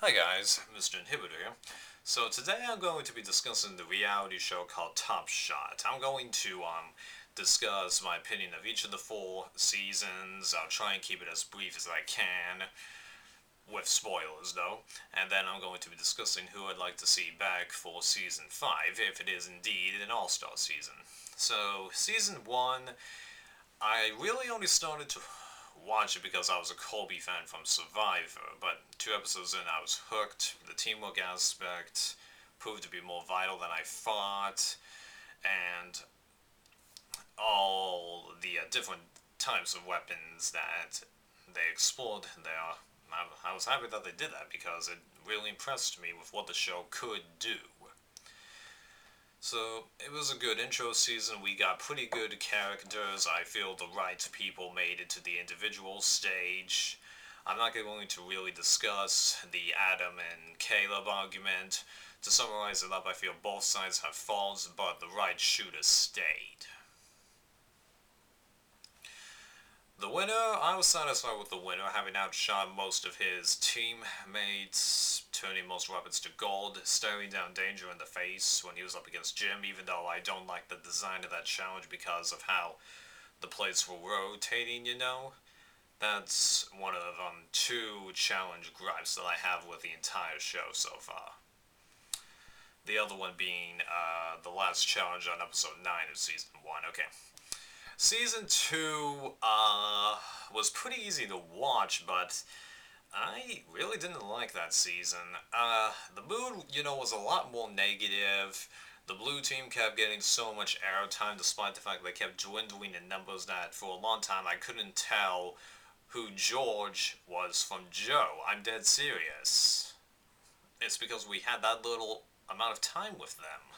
Hi guys, Mr. Inhibitor here. So today I'm going to be discussing the reality show called Top Shot. I'm going to discuss my opinion of each of the 4 seasons. I'll try and keep it as brief as I can, with spoilers though. And then I'm going to be discussing who I'd like to see back for Season 5, if it is indeed an all-star season. So, Season 1, I really only started to watch it because I was a Colby fan from Survivor, but 2 episodes in I was hooked. The teamwork aspect proved to be more vital than I thought, and all the different types of weapons that they explored there. I was happy that they did that because it really impressed me with what the show could do. So, it was a good intro season. We got pretty good characters. I feel the right people made it to the individual stage. I'm not going to really discuss the Adam and Caleb argument. To summarize it up, I feel both sides have faults, but the right shooter stayed. The winner, I was satisfied with the winner, having outshot most of his teammates, turning most weapons to gold, staring down danger in the face when he was up against Jim, even though I don't like the design of that challenge because of how the plates were rotating, you know? That's one of 2 challenge gripes that I have with the entire show so far. The other one being the last challenge on episode 9 of Season 1. Okay. Season 2 was pretty easy to watch, but I really didn't like that season. The mood, was a lot more negative. The blue team kept getting so much airtime despite the fact they kept dwindling in numbers that for a long time I couldn't tell who George was from Joe. I'm dead serious. It's because we had that little amount of time with them.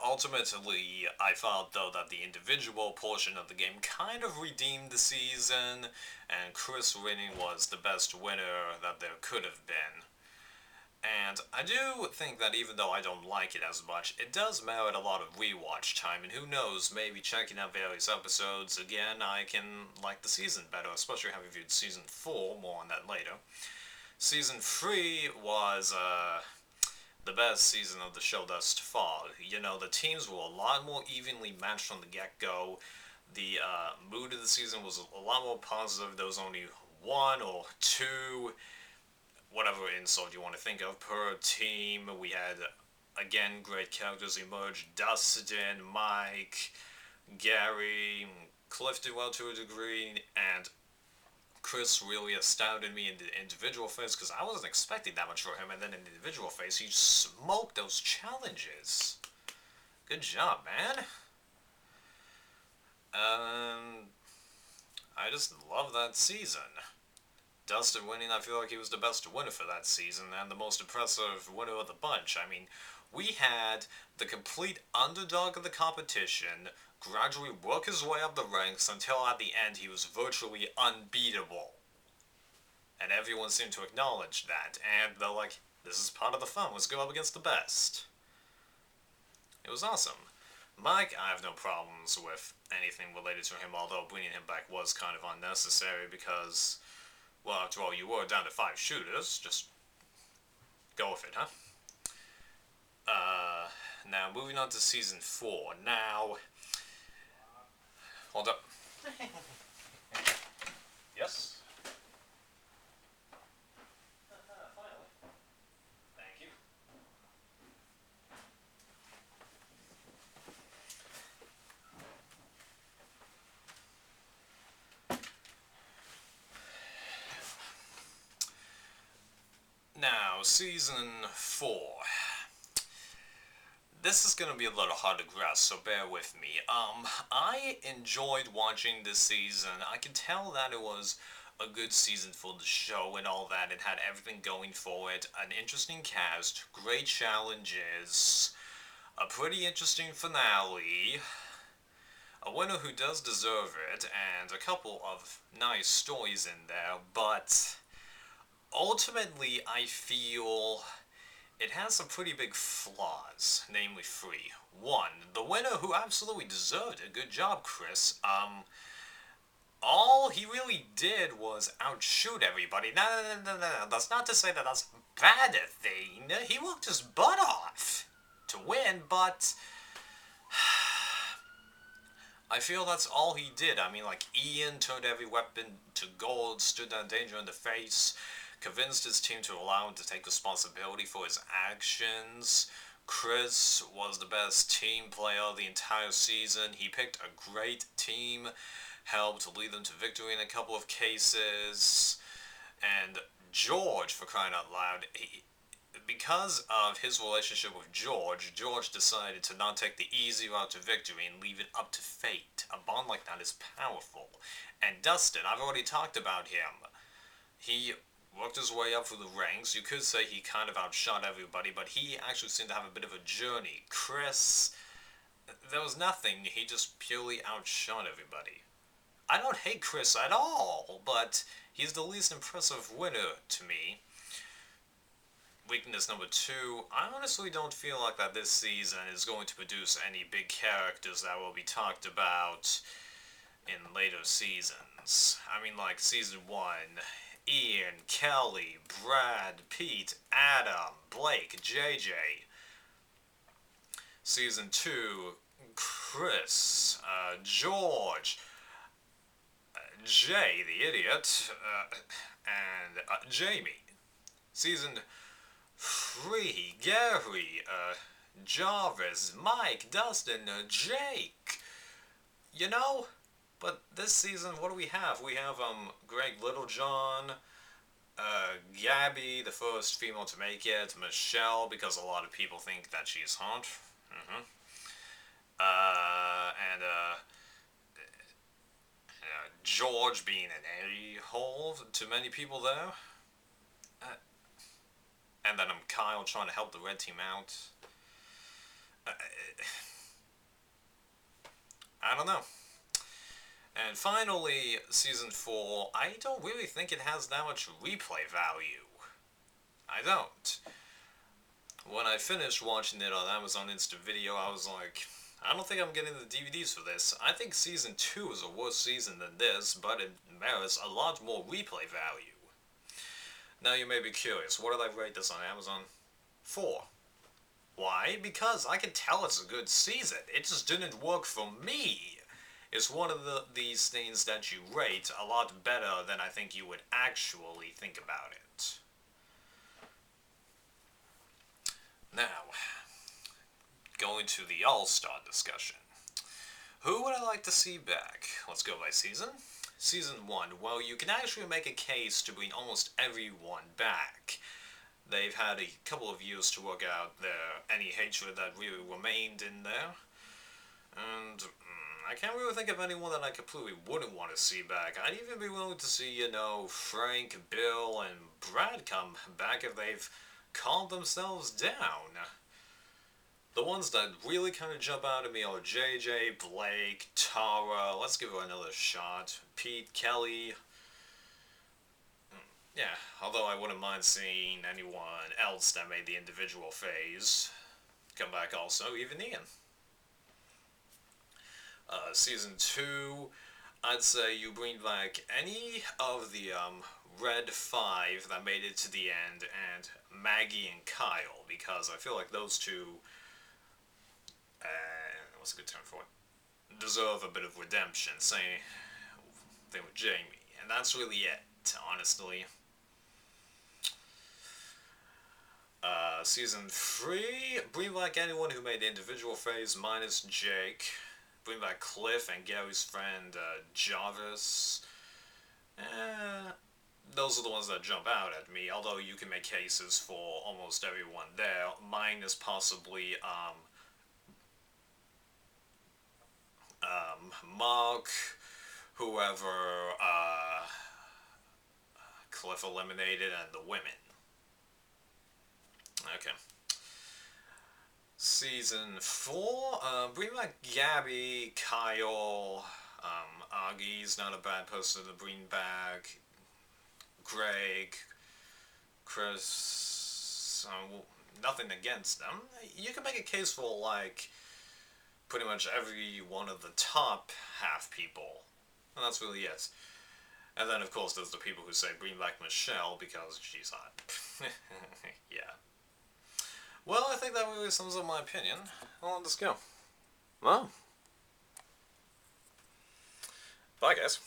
Ultimately, I felt though that the individual portion of the game kind of redeemed the season, and Chris winning was the best winner that there could have been. And I do think that even though I don't like it as much, it does merit a lot of rewatch time, and who knows, maybe checking out various episodes again, I can like the season better, especially having viewed Season 4, more on that later. Season 3 was, the best season of the show thus far. The teams were a lot more evenly matched from the get-go. The mood of the season was a lot more positive. There was only 1 or 2, whatever insult you want to think of, per team. We had, again, great characters emerge. Dustin, Mike, Gary, Cliff did well to a degree, and Chris really astounded me in the individual phase because I wasn't expecting that much from him, and then in the individual phase, he smoked those challenges. Good job, man. I just love that season. Dustin winning, I feel like he was the best winner for that season, and the most impressive winner of the bunch. I mean, we had the complete underdog of the competition gradually work his way up the ranks until at the end he was virtually unbeatable. And everyone seemed to acknowledge that, and they're like, this is part of the fun, let's go up against the best. It was awesome. Mike, I have no problems with anything related to him, although bringing him back was kind of unnecessary because, well, after all, you were down to 5 shooters, just go with it, huh? Now, moving on to Season 4. Now, hold up. Yes? Finally. Thank you. Now, Season 4. This is gonna be a little hard to grasp, so bear with me. I enjoyed watching this season. I can tell that it was a good season for the show and all that. It had everything going for it. An interesting cast, great challenges, a pretty interesting finale, a winner who does deserve it, and a couple of nice stories in there, but ultimately I feel it has some pretty big flaws, namely 3. 1, the winner who absolutely deserved it. Good job, Chris. All he really did was outshoot everybody. No. That's not to say that that's a bad thing. He worked his butt off to win, but I feel that's all he did. I mean, like, Ian turned every weapon to gold, stood that danger in the face, convinced his team to allow him to take responsibility for his actions. Chris was the best team player the entire season. He picked a great team, helped lead them to victory in a couple of cases. And George, for crying out loud, because of his relationship with George, George decided to not take the easy route to victory and leave it up to fate. A bond like that is powerful. And Dustin, I've already talked about him. He worked his way up through the ranks. You could say he kind of outshot everybody, but he actually seemed to have a bit of a journey. Chris, there was nothing. He just purely outshot everybody. I don't hate Chris at all, but he's the least impressive winner to me. Weakness number 2, I honestly don't feel like that this season is going to produce any big characters that will be talked about in later seasons. I mean, like season 1, Ian, Kelly, Brad, Pete, Adam, Blake, JJ. Season 2, Chris, George, Jay, the idiot, and Jamie. Season 3, Gary, Jarvis, Mike, Dustin, Jake. You know? But this season, what do we have? We have, Greg Littlejohn, Gabby, the first female to make it, Michelle, because a lot of people think that she's hot. And George being an a-hole to many people there. And then Kyle trying to help the red team out. I don't know. And finally, Season 4, I don't really think it has that much replay value. I don't. When I finished watching it on Amazon Instant Video, I was like, I don't think I'm getting the DVDs for this. I think Season 2 is a worse season than this, but it merits a lot more replay value. Now you may be curious, what did I rate this on Amazon? 4. Why? Because I can tell it's a good season. It just didn't work for me. It's one of these things that you rate a lot better than I think you would actually think about it. Now, going to the All-Star discussion. Who would I like to see back? Let's go by season. Season 1, well, you can actually make a case to bring almost everyone back. They've had a couple of years to work out any hatred that really remained in there. And I can't really think of anyone that I completely wouldn't want to see back. I'd even be willing to see, Frank, Bill, and Brad come back if they've calmed themselves down. The ones that really kind of jump out at me are JJ, Blake, Tara, let's give her another shot, Pete, Kelly. Yeah, although I wouldn't mind seeing anyone else that made the individual phase come back also, even Ian. Season 2, I'd say you bring back any of the Red 5 that made it to the end, and Maggie and Kyle, because I feel like those two, what's a good term for it, deserve a bit of redemption, same thing with Jamie, and that's really it, honestly. Season 3, bring back anyone who made the individual phase minus Jake. Bring back Cliff and Gary's friend, Jarvis. Those are the ones that jump out at me, although you can make cases for almost everyone there. Mine is possibly, Mark, whoever, Cliff eliminated, and the women. Okay. Season 4, bring back Gabby, Kyle, Augie's not a bad person to bring back, Greg, Chris, nothing against them. You can make a case for, like, pretty much every one of the top half people, and that's really it. And then, of course, there's the people who say bring back Michelle because she's hot. Yeah. Well, I think that really sums up my opinion. Well, let's go. Well, bye, guys.